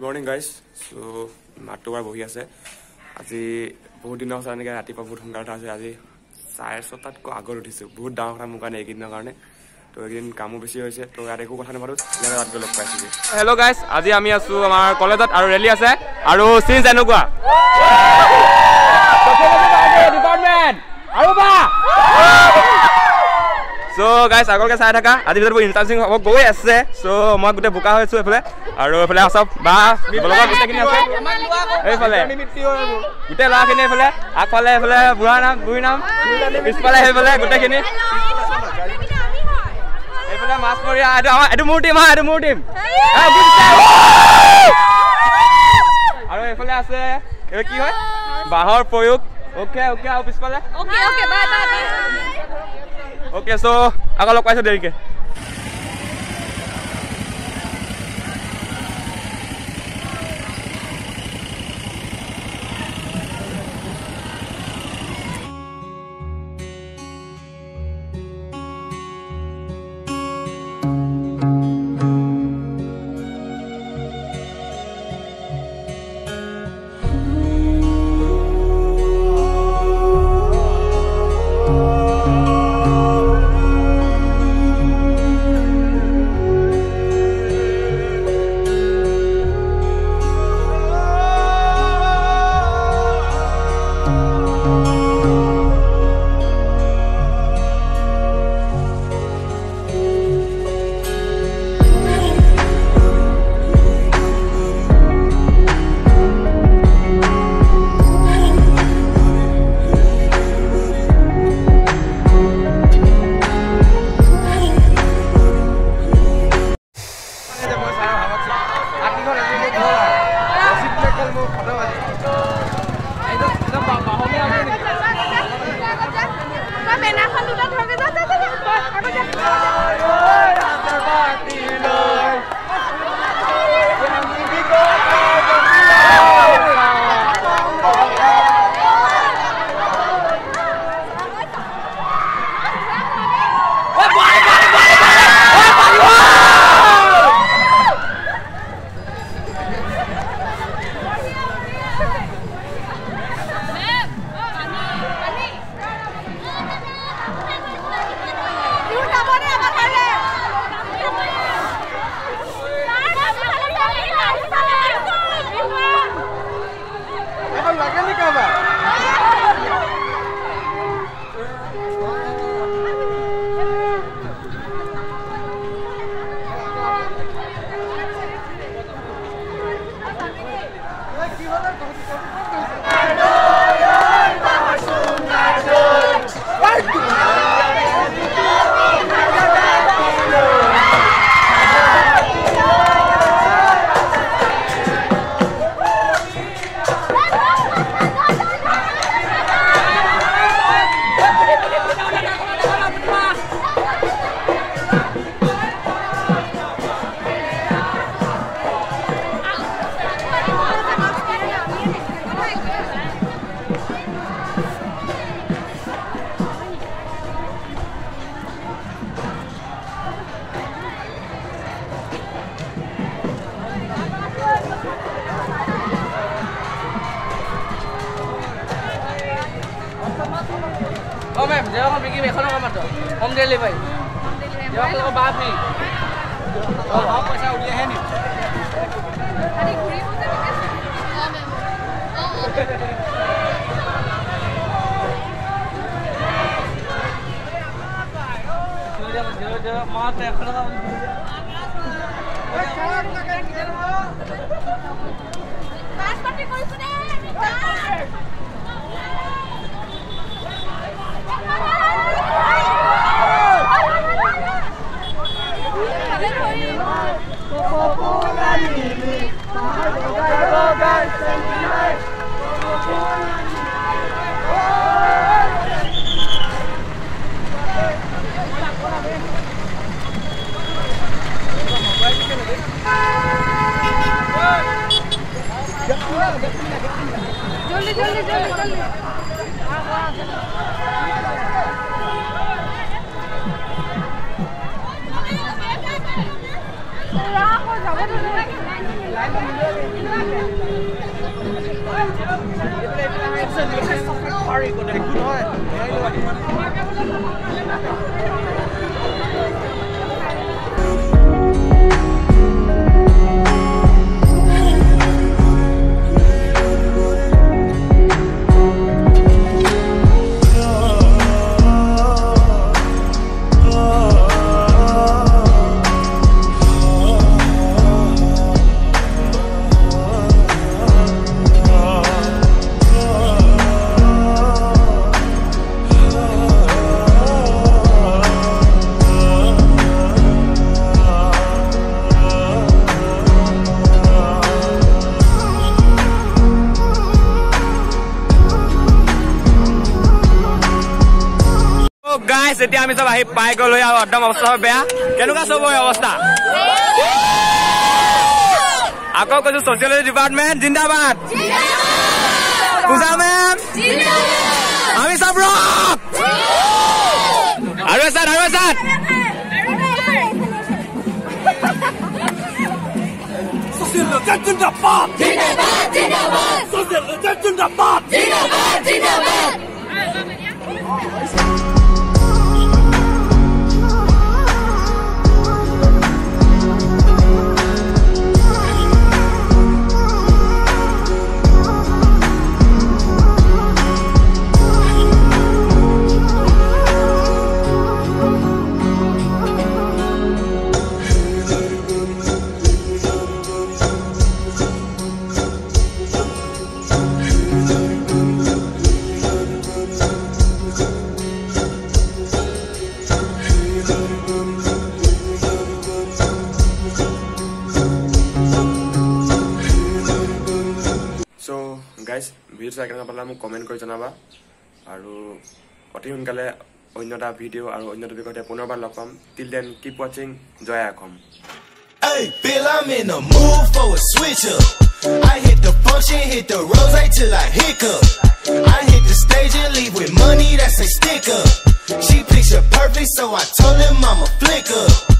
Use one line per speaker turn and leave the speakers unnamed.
Morning guys so মাতটো বাৰ বহি আছে আজি বহুত দিনৰ পাছত এনেকৈ ৰাতিপুৱা বহুত সোনকালে উঠা আছে আজি 6:30তকৈ আগত উঠিছোঁ বহুত ডাঙৰ কথা মোৰ কাৰণে এইকেইদিনৰ কাৰণে তো এইকেইদিন কামো বেছি হৈছে তো ইয়াত একো কথা নাপাতো তাত গৈ লগ পাইছোঁগৈ হেল্ল' গাইজ আজি আমি আছোঁ আমাৰ কলেজত আৰু ৰেলী আছে আৰু চিনছ এনেকুৱা ডিপাৰ্টমেণ্ট আৰু বা সো গাইজ আগলৈকে চাই থাকা আজি ভিতৰত বহুত ইণ্টাৰেষ্টিং হ'ব গৈ আছে সো মই গোটেই বোকা হৈছোঁ এইফালে আৰু এইফালে চব বা লগত গোটেইখিনি আছে এইফালে গোটেই ল'ৰাখিনি এইফালে আগফালে এইফালে বুঢ়া নাম বুঢ়ী নাম পিছফালে সেইফালে গোটেইখিনি এইফালে মাছমৰীয়া এইটো মোৰ টিম এইটো মোৰ টিম আৰু এইফালে আছে কি হয় বাঁহৰ প্ৰয়োগ অ'কে অ'কে আৰু পিছফালে অ'কে চ' আকৌ লগ পাইছোঁ দেৰিকৈ
Oh ma'am, jangan kau pergi besok nak mato. Home delivery. Jangan kau bawa ni. Oh, apa sah dia ni? Tadi gurih pun tak ada. Oh ma'am. Oh. Jangan mata yang kalau. Mas, pergi kau sudah. जल्दी जल्दी जल्दी जल्दी
Guys, এতিয়া আমি সব আহি পাই গলো আৰু একদম অৱস্থা বেয়া কেনেকুৱা সব অৱস্থা আকৌ কৈছো সোশিয়োলজি ডিপাৰ্টমেন্ট জিন্দাবাদ পূজা মেম জিন্দাবাদ আমি সব ৰক আৰু স্যার সোশিয়োলজি জিন্দাবাদ সোশিয়োলজি জিন্দাবাদ guys, video চাই কেনে পালা মোক কমেন্ট কৰি জনাবা আৰু অতি সোনকালে অন্য এটা ভিডিও আৰু অন্য টপিকতে পুনৰবাৰ লগ পাম till then keep watching Joy Akom.
Hey, Bill, I'm in the mood for a switch up. I hit the function, hit the rose till I hiccup. I hit the stage and leave with money that's a sticker. She picture perfect, so I told him I'm a flicker.